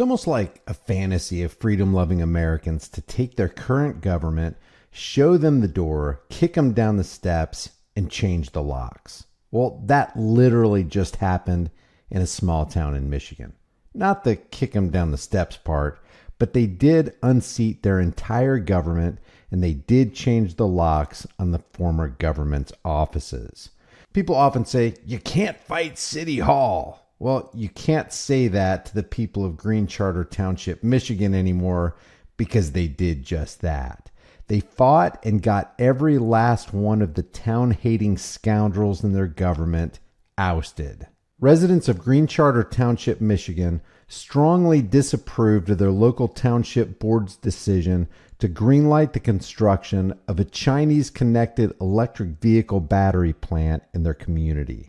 It's almost like a fantasy of freedom-loving Americans to take their current government, show them the door, kick them down the steps, and change the locks. Well, that literally just happened in a small town in Michigan. Not the kick them down the steps part, but they did unseat their entire government, and they did change the locks on the former government's offices. People often say, you can't fight City Hall. Well, you can't say that to the people of Green Charter Township, Michigan anymore, because they did just that. They fought and got every last one of the town-hating scoundrels in their government ousted. Residents of Green Charter Township, Michigan, strongly disapproved of their local township board's decision to greenlight the construction of a Chinese-connected electric vehicle battery plant in their community.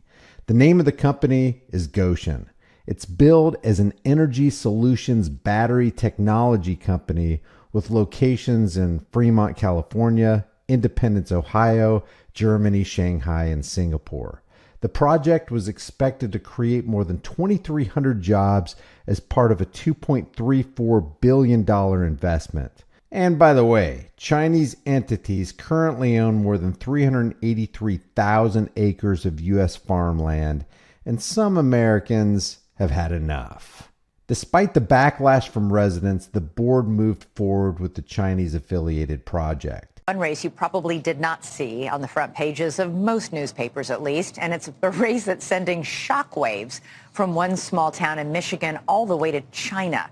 The name of the company is Goshen. It's billed as an energy solutions battery technology company with locations in Fremont, California, Independence, Ohio, Germany, Shanghai, and Singapore. The project was expected to create more than 2,300 jobs as part of a $2.34 billion investment. And by the way, Chinese entities currently own more than 383,000 acres of U.S. farmland, and some Americans have had enough. Despite the backlash from residents, the board moved forward with the Chinese-affiliated project. One race you probably did not see on the front pages of most newspapers, at least, and it's a race that's sending shockwaves from one small town in Michigan all the way to China.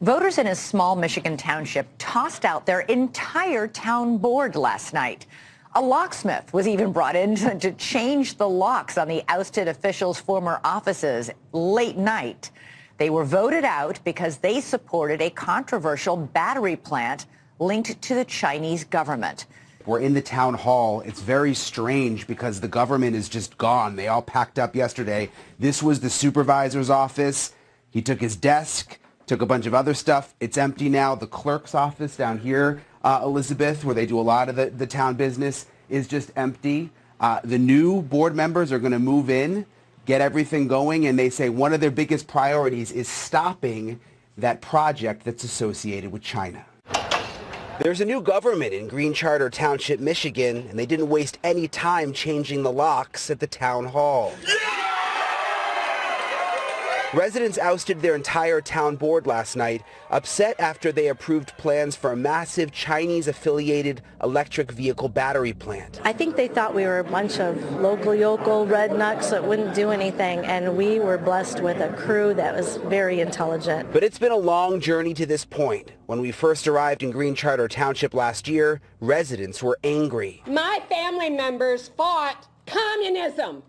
Voters in a small Michigan township tossed out their entire town board last night. A locksmith was even brought in to change the locks on the ousted officials' former offices late night. They were voted out because they supported a controversial battery plant linked to the Chinese government. We're in the town hall. It's very strange because the government is just gone. They all packed up yesterday. This was the supervisor's office. He took his desk, took a bunch of other stuff. It's empty now. The clerk's office down here, Elizabeth, where they do a lot of the town business, is just empty. The new board members are going to move in, get everything going, and they say one of their biggest priorities is stopping that project that's associated with China. There's a new government in Green Charter Township, Michigan, and they didn't waste any time changing the locks at the town hall. Residents ousted their entire town board last night, upset after they approved plans for a massive Chinese-affiliated electric vehicle battery plant. I think they thought we were a bunch of local yokel rednecks that wouldn't do anything, and we were blessed with a crew that was very intelligent. But it's been a long journey to this point. When we first arrived in Green Charter Township last year, residents were angry. My family members fought communism.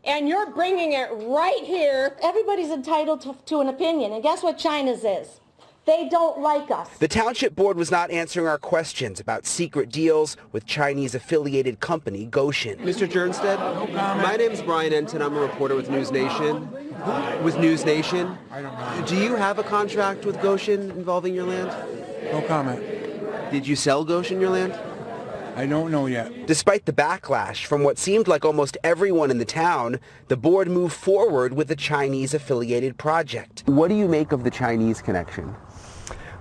And you're bringing it right here. Everybody's entitled to an opinion, and guess what China's is? They don't like us. The township board was not answering our questions about secret deals with Chinese-affiliated company Goshen. Mr. Jernstead, my name is Brian Enton. I'm a reporter with News Nation. With News Nation. Do you have a contract with Goshen involving your land? No comment. Did you sell Goshen your land? I don't know yet. Despite the backlash from what seemed like almost everyone in the town, the board moved forward with the Chinese-affiliated project. What do you make of the Chinese connection?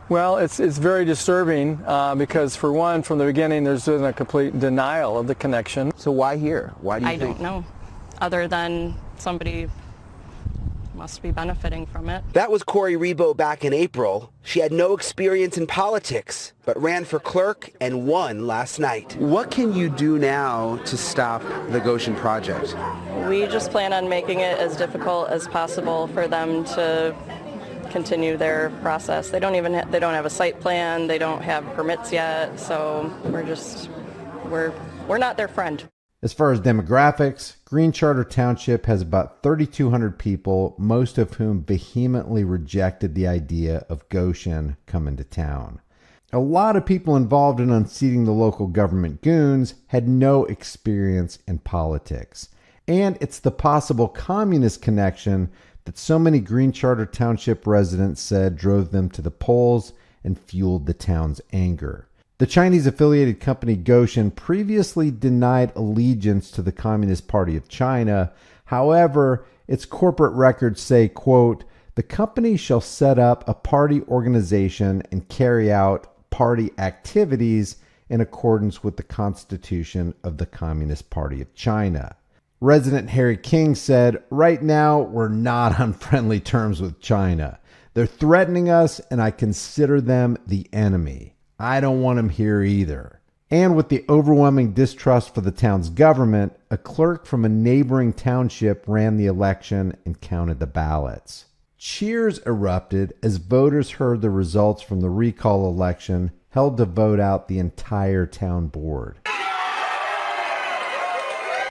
Well, it's very disturbing because, for one, from the beginning, there's been a complete denial of the connection. So why here? Why do you think? I don't know, other than somebody must be benefiting from it. That was Corey Rebo back in April. She had no experience in politics, but ran for clerk and won last night. What can you do now to stop the Goshen project? We just plan on making it as difficult as possible for them to continue their process. They don't have a site plan. They don't have permits yet. So we're not their friend. As far as demographics, Green Charter Township has about 3,200 people, most of whom vehemently rejected the idea of Goshen coming to town. A lot of people involved in unseating the local government goons had no experience in politics. And it's the possible communist connection that so many Green Charter Township residents said drove them to the polls and fueled the town's anger. The Chinese-affiliated company Goshen previously denied allegiance to the Communist Party of China. However, its corporate records say, quote, The company shall set up a party organization and carry out party activities in accordance with the Constitution of the Communist Party of China. Resident Harry King said, "Right now, we're not on friendly terms with China. They're threatening us, and I consider them the enemy. I don't want them here either." And with the overwhelming distrust for the town's government, a clerk from a neighboring township ran the election and counted the ballots. Cheers erupted as voters heard the results from the recall election held to vote out the entire town board.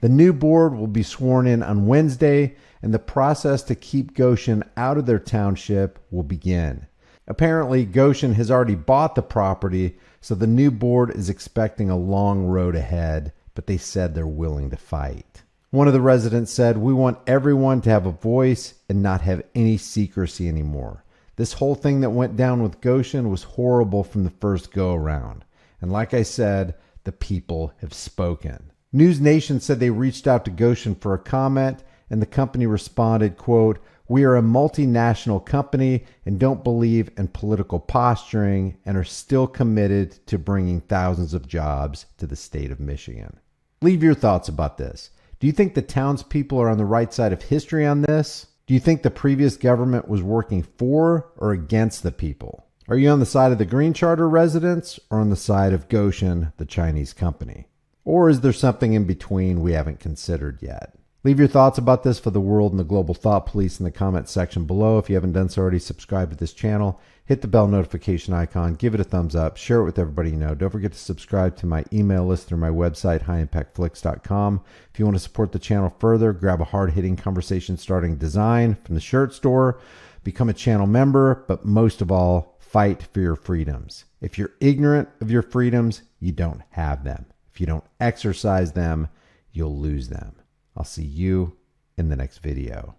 The new board will be sworn in on Wednesday, and the process to keep Goshen out of their township will begin. Apparently, Goshen has already bought the property, so the new board is expecting a long road ahead, but they said they're willing to fight. One of the residents said, "We want everyone to have a voice and not have any secrecy anymore. This whole thing that went down with Goshen was horrible from the first go-around. And like I said, the people have spoken." News Nation said they reached out to Goshen for a comment, and the company responded, quote, "We are a multinational company and don't believe in political posturing and are still committed to bringing thousands of jobs to the state of Michigan." Leave your thoughts about this. Do you think the townspeople are on the right side of history on this? Do you think the previous government was working for or against the people? Are you on the side of the Green Charter residents or on the side of Goshen, the Chinese company? Or is there something in between we haven't considered yet? Leave your thoughts about this for the world and the global thought police in the comment section below. If you haven't done so already, subscribe to this channel, hit the bell notification icon, give it a thumbs up, share it with everybody you know. Don't forget to subscribe to my email list through my website, highimpactflix.com. If you want to support the channel further, grab a hard-hitting conversation starting design from the shirt store, become a channel member, but most of all, fight for your freedoms. If you're ignorant of your freedoms, you don't have them. If you don't exercise them, you'll lose them. I'll see you in the next video.